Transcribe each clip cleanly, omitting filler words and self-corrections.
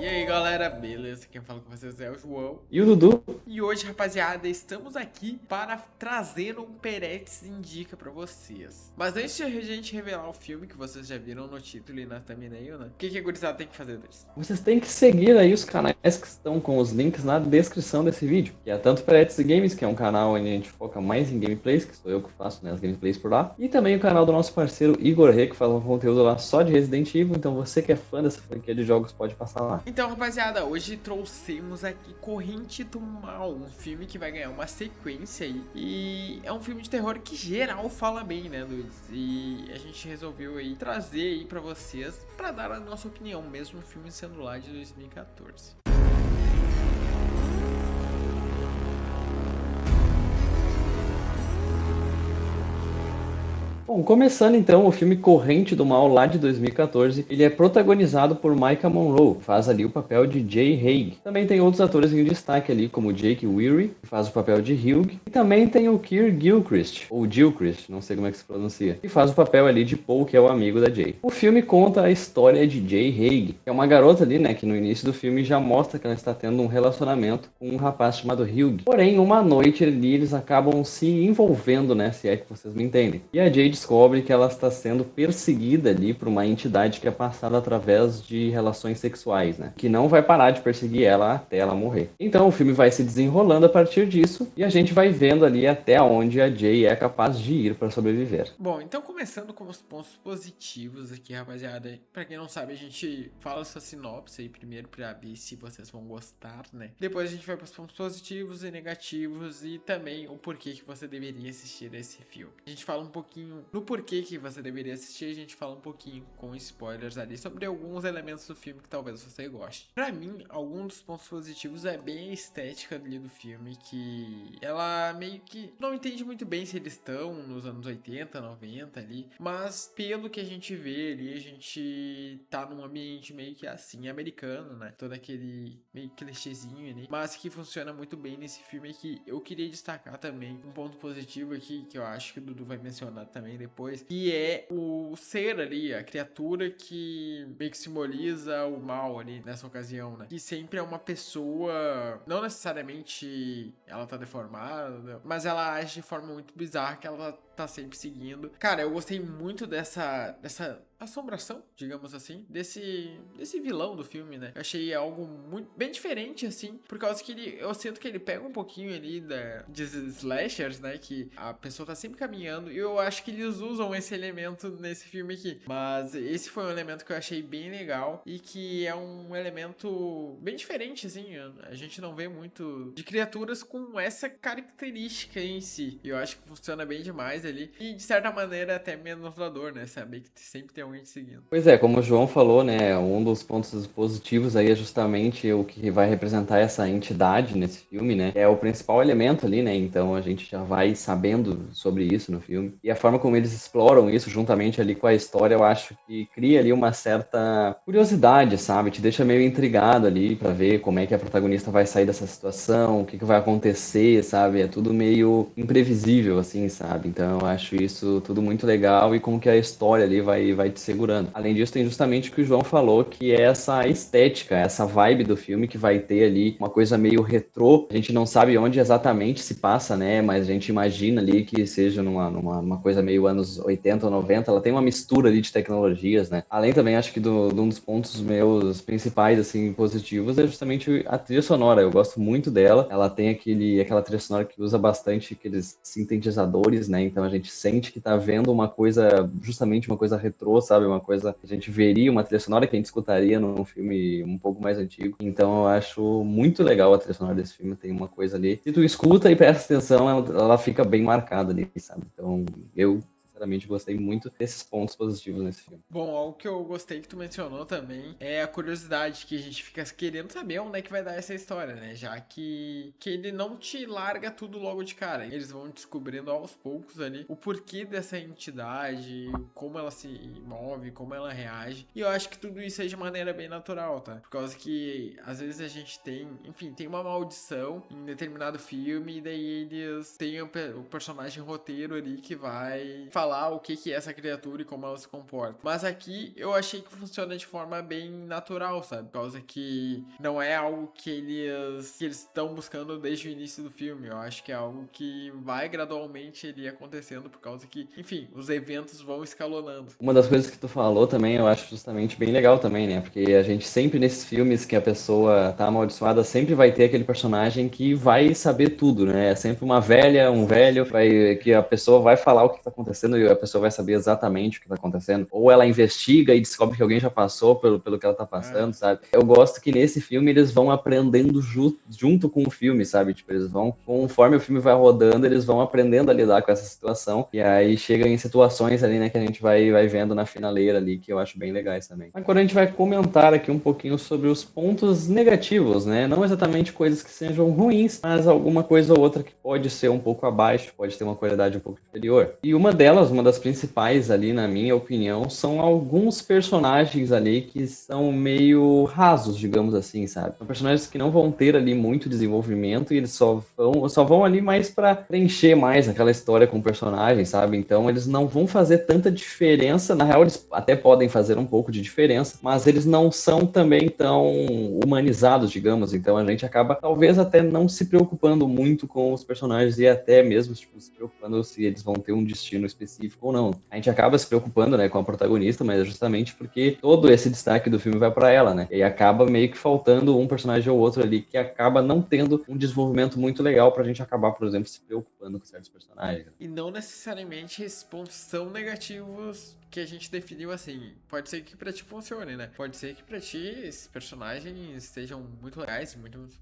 E aí galera, beleza? Quem fala com vocês é o João. E o Dudu? E hoje, rapaziada, estamos aqui para trazer um Peretes Indica pra vocês. Mas antes de a gente revelar o filme, que vocês já viram no título e na thumbnail, né? O que a gurizada tem que fazer, Deus? Vocês têm que seguir aí os canais que estão com os links na descrição desse vídeo. Que é tanto Peretes Games, que é um canal onde a gente foca mais em gameplays, que sou eu que faço, né, as gameplays por lá. E também o canal do nosso parceiro Igor Rê, que faz um conteúdo lá só de Resident Evil. Então você que é fã dessa franquia de jogos pode passar lá. Então, rapaziada, hoje trouxemos aqui Corrente do Mal, um filme que vai ganhar uma sequência aí. E é um filme de terror que geral fala bem, né, Luiz? E a gente resolveu aí trazer aí pra vocês, pra dar a nossa opinião, mesmo o filme sendo lá de 2014. Bom, começando então, o filme Corrente do Mal, lá de 2014, ele é protagonizado por Maika Monroe, que faz ali o papel de Jay Haig. Também tem outros atores em destaque ali, como Jake Weary, que faz o papel de Hugh, e também tem o Keir Gilchrist, ou Gilchrist, não sei como é que se pronuncia, que faz o papel ali de Paul, que é o amigo da Jay. O filme conta a história de Jay Haig, que é uma garota ali, né, que no início do filme já mostra que ela está tendo um relacionamento com um rapaz chamado Hugh. Porém, uma noite ali, eles acabam se envolvendo, né, se é que vocês me entendem. E a Jay descobre que ela está sendo perseguida ali por uma entidade que é passada através de relações sexuais, né? Que não vai parar de perseguir ela até ela morrer. Então o filme vai se desenrolando a partir disso e a gente vai vendo ali até onde a Jay é capaz de ir para sobreviver. Bom, então começando com os pontos positivos aqui, rapaziada. Pra quem não sabe, a gente fala essa sinopse aí primeiro pra ver se vocês vão gostar, né? Depois a gente vai pros pontos positivos e negativos e também o porquê que você deveria assistir esse filme. A gente fala um pouquinho no porquê que você deveria assistir, a gente fala um pouquinho com spoilers ali sobre alguns elementos do filme que talvez você goste. Pra mim, algum dos pontos positivos é bem a estética ali do filme, que ela meio que não entende muito bem se eles estão nos anos 80, 90 ali, mas pelo que a gente vê ali, a gente tá num ambiente meio que assim, americano, né? Todo aquele meio clichêzinho ali, mas que funciona muito bem nesse filme, que eu queria destacar também um ponto positivo aqui, que eu acho que o Dudu vai mencionar também depois, que é o ser ali, a criatura que meio que simboliza o mal ali nessa ocasião, né? Que sempre é uma pessoa, não necessariamente ela tá deformada, mas ela age de forma muito bizarra, que ela tá sempre seguindo. Cara, eu gostei muito dessa assombração, digamos assim, desse vilão do filme, né? Eu achei algo muito bem diferente, assim, por causa que eu sinto que ele pega um pouquinho ali de slashers, né? Que a pessoa tá sempre caminhando, e eu acho que eles usam esse elemento nesse filme aqui. Mas esse foi um elemento que eu achei bem legal e que é um elemento bem diferente, assim. A gente não vê muito de criaturas com essa característica em si. E eu acho que funciona bem demais ali. E de certa maneira até menos assustador, né? Saber que sempre tem alguém te seguindo. Pois é, como o João falou, né, um dos pontos positivos aí é justamente o que vai representar essa entidade nesse filme, né, é o principal elemento ali, né, então a gente já vai sabendo sobre isso no filme. E a forma como eles exploram isso juntamente ali com a história, eu acho que cria ali uma certa curiosidade, sabe, te deixa meio intrigado ali pra ver como é que a protagonista vai sair dessa situação, o que que vai acontecer, sabe, é tudo meio imprevisível, assim, sabe, então eu acho isso tudo muito legal e como que a história ali vai te segurando. Além disso, tem justamente o que o João falou, que é essa estética, essa vibe do filme que vai ter ali uma coisa meio retrô. A gente não sabe onde exatamente se passa, né? Mas a gente imagina ali que seja numa coisa meio anos 80 ou 90. Ela tem uma mistura ali de tecnologias, né? Além também, acho que de um dos pontos meus principais, assim, positivos é justamente a trilha sonora. Eu gosto muito dela. Ela tem aquela trilha sonora que usa bastante aqueles sintetizadores, né? Então a gente sente que tá vendo uma coisa, justamente uma coisa retrô, sabe? Uma coisa que a gente veria, uma trilha sonora que a gente escutaria num filme um pouco mais antigo. Então eu acho muito legal a trilha sonora desse filme. Tem uma coisa ali. Se tu escuta e presta atenção, ela fica bem marcada ali, sabe? Então eu sinceramente gostei muito desses pontos positivos nesse filme. Bom, algo que eu gostei que tu mencionou também é a curiosidade, que a gente fica querendo saber onde é que vai dar essa história, né? Já que ele não te larga tudo logo de cara. Eles vão descobrindo aos poucos ali o porquê dessa entidade, como ela se move, como ela reage. E eu acho que tudo isso é de maneira bem natural, tá? Por causa que às vezes a gente tem, enfim, tem uma maldição em determinado filme e daí eles têm o personagem roteiro ali que vai falar falar o que é essa criatura e como ela se comporta. Mas aqui eu achei que funciona de forma bem natural, sabe? Por causa que não é algo que eles estão buscando desde o início do filme. Eu acho que é algo que vai gradualmente ali acontecendo, por causa que, enfim, os eventos vão escalonando. Uma das coisas que tu falou também, eu acho justamente bem legal também, né? Porque a gente sempre nesses filmes que a pessoa tá amaldiçoada, sempre vai ter aquele personagem que vai saber tudo, né? É sempre uma velha, um velho, que a pessoa vai falar o que tá acontecendo e a pessoa vai saber exatamente o que tá acontecendo. Ou ela investiga e descobre que alguém já passou pelo que ela tá passando, sabe? Eu gosto que nesse filme eles vão aprendendo junto com o filme, sabe? Tipo, eles vão, conforme o filme vai rodando, eles vão aprendendo a lidar com essa situação. E aí chega em situações ali, né, que a gente vai vendo na finaleira ali, que eu acho bem legais também. Agora a gente vai comentar aqui um pouquinho sobre os pontos negativos, né? Não exatamente coisas que sejam ruins, mas alguma coisa ou outra que pode ser um pouco abaixo, pode ter uma qualidade um pouco inferior. E uma delas, uma das principais ali, na minha opinião, são alguns personagens ali que são meio rasos, digamos assim, sabe? São personagens que não vão ter ali muito desenvolvimento e eles só vão ali mais para preencher mais aquela história com o personagem, sabe? Então eles não vão fazer tanta diferença. Na real, eles até podem fazer um pouco de diferença, mas eles não são também tão humanizados, digamos. Então a gente acaba, talvez, até não se preocupando muito com os personagens e até mesmo tipo, se preocupando se eles vão ter um destino específico ou não. A gente acaba se preocupando, né, com a protagonista, mas é justamente porque todo esse destaque do filme vai para ela, né? E acaba meio que faltando um personagem ou outro ali que acaba não tendo um desenvolvimento muito legal pra gente acabar, por exemplo, se preocupando com certos personagens. E não necessariamente esses pontos são negativos que a gente definiu assim. Pode ser que pra ti funcione, né? Pode ser que pra ti esses personagens estejam muito legais,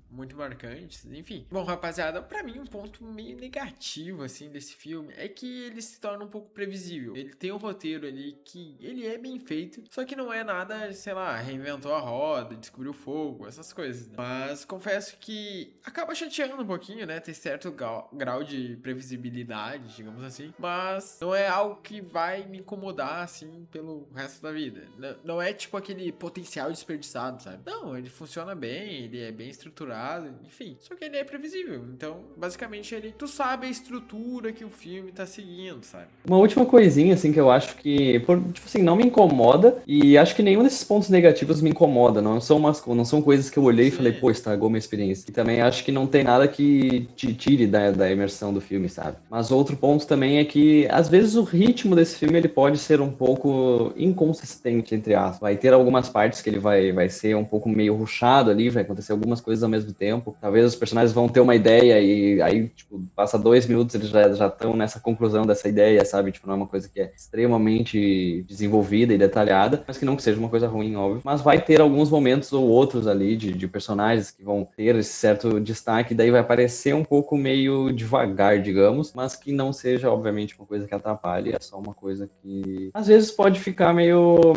muito marcantes, enfim. Bom, rapaziada, pra mim um ponto meio negativo, assim, desse filme é que ele se torna um pouco previsível. Ele tem um roteiro ali que ele é bem feito, só que não é nada, sei lá, reinventou a roda, descobriu o fogo, essas coisas, né? Mas confesso que acaba chateando um pouquinho, né? Ter certo grau de previsibilidade, digamos assim. Mas não é algo que vai me incomodar, assim, pelo resto da vida. Não é tipo aquele potencial desperdiçado, sabe? Não, ele funciona bem, ele é bem estruturado, enfim. Só que ele é previsível. Então, basicamente, tu sabe a estrutura que o filme tá seguindo, sabe? Uma última coisinha, assim, que eu acho que, tipo assim, não me incomoda e acho que nenhum desses pontos negativos me incomoda. Não são coisas que eu olhei e falei, Sim. pô, estragou minha experiência. E também acho que não tem nada que te tire da imersão do filme, sabe? Mas outro ponto também é que, às vezes, o ritmo desse filme, ele pode ser um pouco inconsistente, entre aspas. Vai ter algumas partes que ele vai ser um pouco meio rushado ali, vai acontecer algumas coisas ao mesmo tempo. Talvez os personagens vão ter uma ideia e aí, tipo, passa 2 minutos, eles já estão nessa conclusão dessa ideia, sabe? Tipo, não é uma coisa que é extremamente desenvolvida e detalhada, mas que não que seja uma coisa ruim, óbvio. Mas vai ter alguns momentos ou outros ali de personagens que vão ter esse certo destaque, daí vai parecer um pouco meio devagar, digamos, mas que não seja, obviamente, uma coisa que atrapalhe, é só uma coisa que às vezes pode ficar meio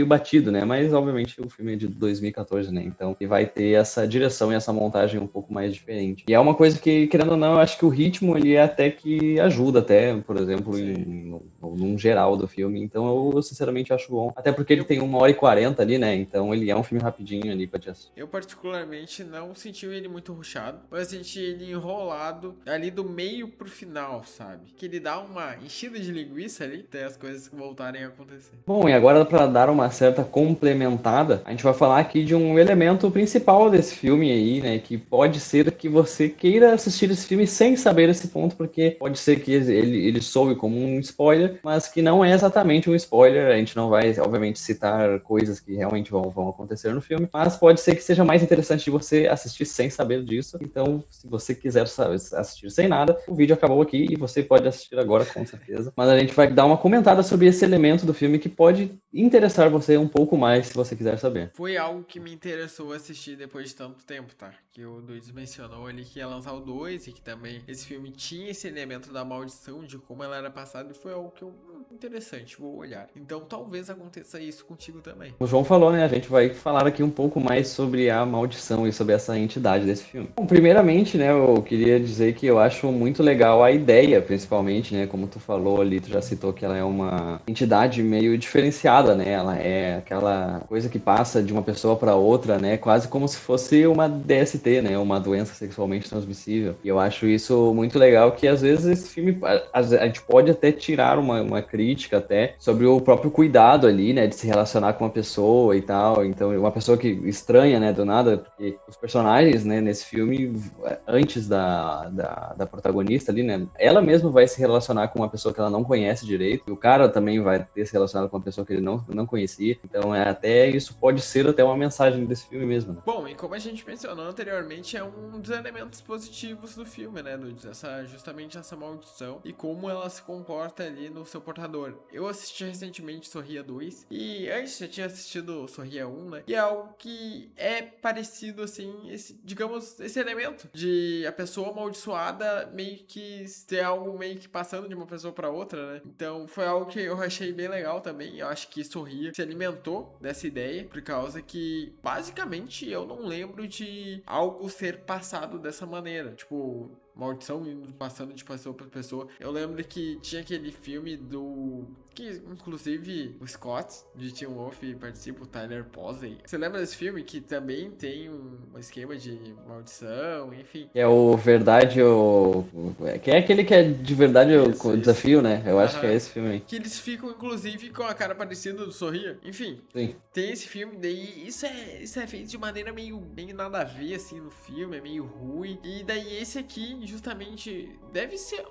batido, né? Mas, obviamente, o filme é de 2014, né? Então, ele vai ter essa direção e essa montagem um pouco mais diferente. E é uma coisa que, querendo ou não, eu acho que o ritmo, ele é até que ajuda até, por exemplo, num geral do filme. Então, eu sinceramente acho bom. Até porque ele tem 1h40 ali, né? Então, ele é um filme rapidinho ali pra te assistir. Eu, particularmente, não senti ele muito rushado, mas senti ele enrolado ali do meio pro final, sabe? Que ele dá uma enchida de linguiça ali, até as coisas voltarem a acontecer. Bom, e agora para dar uma certa complementada, a gente vai falar aqui de um elemento principal desse filme aí, né? Que pode ser que você queira assistir esse filme sem saber esse ponto, porque pode ser que ele soe como um spoiler, mas que não é exatamente um spoiler. A gente não vai, obviamente, citar coisas que realmente vão acontecer no filme, mas pode ser que seja mais interessante de você assistir sem saber disso. Então, se você quiser assistir sem nada, o vídeo acabou aqui e você pode assistir agora, com certeza. Mas a gente vai dar uma comentada sobre esse elemento do filme que pode interessar você um pouco mais se você quiser saber. Foi algo que me interessou assistir depois de tanto tempo, tá? Que o Luiz mencionou ali que ia lançar o 2 e que também esse filme tinha esse elemento da maldição, de como ela era passada, e foi algo que eu interessante, vou olhar. Então talvez aconteça isso contigo também. O João falou, né? A gente vai falar aqui um pouco mais sobre a maldição e sobre essa entidade desse filme. Bom, primeiramente, né, eu queria dizer que eu acho muito legal a ideia, principalmente, né? Como tu falou ali, tu já citou que ela é uma entidade meio diferenciada, né? Ela é aquela coisa que passa de uma pessoa para outra, né? Quase como se fosse uma DST, né? Uma doença sexualmente transmissível. E eu acho isso muito legal, que às vezes esse filme, a gente pode até tirar uma crítica até sobre o próprio cuidado ali, né? De se relacionar com uma pessoa e tal. Então, uma pessoa que estranha, né? Do nada, porque os personagens, né? Nesse filme, antes da protagonista ali, né? Ela mesma vai se relacionar com uma pessoa que ela não conhece direito. E o cara também vai ter se relacionado com uma pessoa que ele não conhecia. Então, até isso pode ser até uma mensagem desse filme mesmo, né? Bom, e como a gente mencionou anteriormente, é um dos elementos positivos do filme, né, Nudes? Justamente essa maldição e como ela se comporta ali no seu portador. Eu assisti recentemente Sorria 2 e antes já tinha assistido Sorria 1, né? E é algo que é parecido, assim, digamos, esse elemento de a pessoa amaldiçoada meio que ter algo meio que passando de uma pessoa para outra, né? Então foi algo que eu achei bem legal também. Eu acho que Sorria se alimentou dessa ideia por causa que basicamente eu não lembro de algo ser passado dessa maneira. Tipo, maldição indo passando de pessoa para pessoa. Eu lembro que tinha aquele filme que inclusive o Scott de Teen Wolf participa, o Tyler Posey. Você lembra desse filme que também tem um esquema de maldição, enfim. Que é o verdade, que é aquele que é de verdade o Isso. desafio, né? Eu acho que é Aham. esse filme aí. Que eles ficam, inclusive, com a cara parecida do Sorria. Enfim, Sim. tem esse filme, daí isso é feito de maneira meio nada a ver, assim, no filme, é meio ruim. E daí esse aqui, justamente, deve ser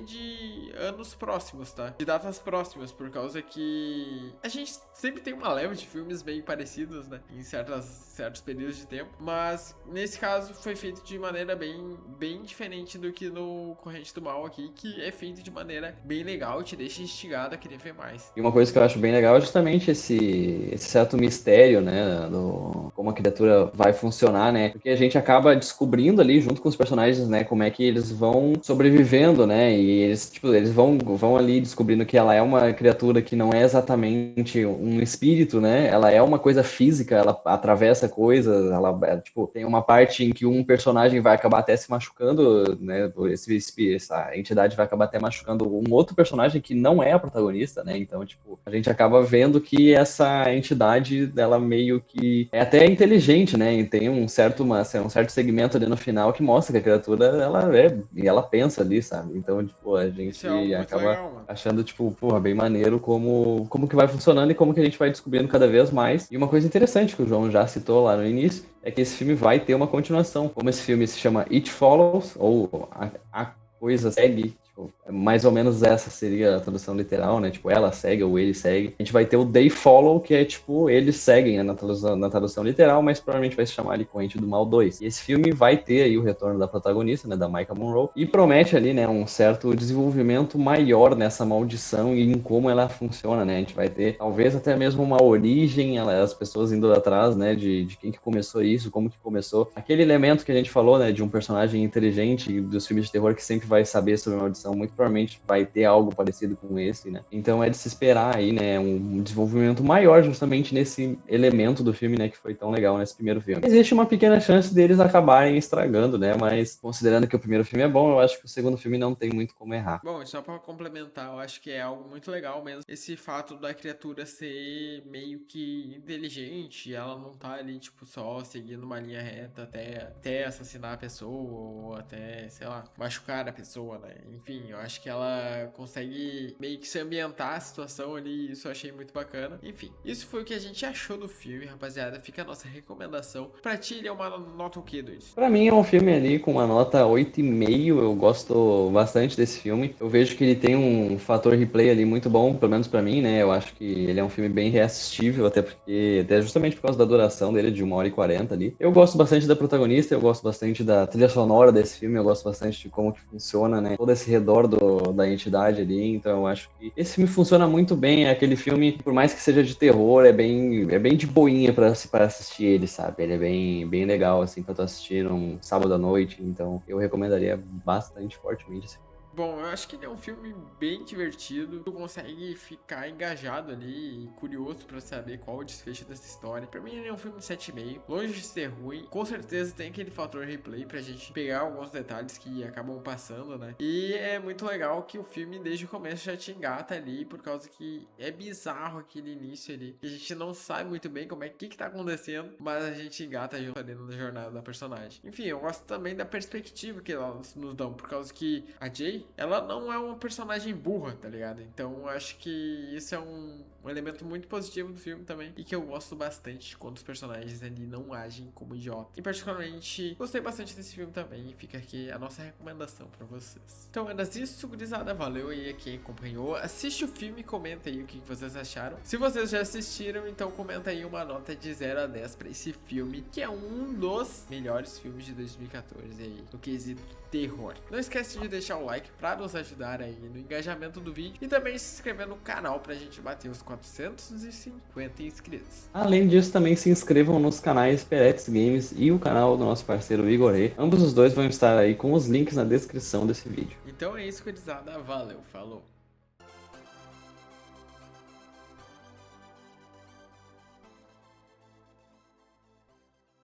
de anos próximos, tá? De datas próximas, por causa que a gente sempre tem uma leva de filmes meio parecidos, né? Em certos períodos de tempo. Mas, nesse caso, foi feito de maneira bem diferente do que no Corrente do Mal aqui, que é feito de maneira bem legal, te deixa instigado a querer ver mais. E uma coisa que eu acho bem legal é justamente esse certo mistério, né, do como a criatura vai funcionar, né, porque a gente acaba descobrindo ali, junto com os personagens, né, como é que eles vão sobrevivendo, né, e eles, tipo, eles vão ali descobrindo que ela é uma criatura que não é exatamente um espírito, né, ela é uma coisa física, ela atravessa coisas, ela, tipo, tem uma parte em que um personagem vai acabar até se machucando, né, essa entidade vai acabar até machucando um outro personagem que não é a protagonista, né? Então, tipo, a gente acaba vendo que essa entidade, ela meio que é até inteligente, né? E tem um certo segmento ali no final que mostra que a criatura, ela pensa ali, sabe? Então, tipo, a Isso é algo gente muito acaba legal, mano. achando, tipo, porra, bem maneiro como que vai funcionando e como que a gente vai descobrindo cada vez mais. E uma coisa interessante que o João já citou lá no início é que esse filme vai ter uma continuação. Como esse filme se chama It Follows, ou a coisa segue, tipo, mais ou menos essa seria a tradução literal, né? Tipo, ela segue ou ele segue. A gente vai ter o They Follow, que é tipo, eles seguem, né? Na tradução literal, mas provavelmente vai se chamar de Corrente do Mal 2. E esse filme vai ter aí o retorno da protagonista, né? Da Maika Monroe. E promete ali, né? Um certo desenvolvimento maior nessa maldição e em como ela funciona, né? A gente vai ter talvez até mesmo uma origem, as pessoas indo atrás, né? De quem que começou isso, como que começou. Aquele elemento que a gente falou, né? De um personagem inteligente dos filmes de terror que sempre vai saber sobre a maldição, muito provavelmente vai ter algo parecido com esse, né? Então é de se esperar aí, né? Um desenvolvimento maior justamente nesse elemento do filme, né? Que foi tão legal nesse primeiro filme. Existe uma pequena chance deles acabarem estragando, né? Mas considerando que o primeiro filme é bom, eu acho que o segundo filme não tem muito como errar. Bom, e só pra complementar, eu acho que é algo muito legal mesmo. Esse fato da criatura ser meio que inteligente, ela não tá ali, tipo, só seguindo uma linha reta até assassinar a pessoa, ou até, sei lá, machucar a pessoa, né? Enfim, eu acho que ela consegue meio que se ambientar a situação ali, isso eu achei muito bacana. Enfim, isso foi o que a gente achou do filme, rapaziada. Fica a nossa recomendação. Pra ti, ele é uma nota o quê, Dois? Pra mim é um filme ali com uma nota 8,5. Eu gosto bastante desse filme. Eu vejo que ele tem um fator replay ali muito bom, pelo menos pra mim, né? Eu acho que ele é um filme bem reassistível, até justamente por causa da duração dele, de 1h40 ali. Eu gosto bastante da protagonista, eu gosto bastante da trilha sonora desse filme, eu gosto bastante de como que funciona, né? Todo esse redor da entidade ali. Então eu acho que esse filme funciona muito bem. É aquele filme, por mais que seja de terror, é bem de boinha pra assistir ele, sabe? Ele é bem legal, assim, pra tu assistir num sábado à noite. Então eu recomendaria bastante fortemente esse filme. Bom, eu acho que ele é um filme bem divertido. Tu consegue ficar engajado ali e curioso pra saber qual o desfecho dessa história. Pra mim, ele é um filme 7,5. Longe de ser ruim. Com certeza tem aquele fator replay pra gente pegar alguns detalhes que acabam passando, né? E é muito legal que o filme, desde o começo, já te engata ali, por causa que é bizarro aquele início ali. A gente não sabe muito bem como é que tá acontecendo, mas a gente engata junto ali na jornada da personagem. Enfim, eu gosto também da perspectiva que elas nos dão, por causa que a Jay, ela não é uma personagem burra, tá ligado? Então eu acho que isso é um elemento muito positivo do filme também, e que eu gosto bastante quando os personagens ali não agem como idiota. E particularmente, gostei bastante desse filme também, e fica aqui a nossa recomendação pra vocês. Então, era isso, gurizada. Valeu aí a quem acompanhou. Assiste o filme e comenta aí o que vocês acharam. Se vocês já assistiram, então comenta aí uma nota de 0 a 10 pra esse filme, que é um dos melhores filmes de 2014 aí, no quesito terror. Não esquece de deixar o like pra nos ajudar aí no engajamento do vídeo e também se inscrever no canal pra gente bater os 450 inscritos. Além disso, também se inscrevam nos canais Peretes Games e o canal do nosso parceiro Igor E. Ambos os dois vão estar aí com os links na descrição desse vídeo. Então é isso, gurizada. Valeu, falou!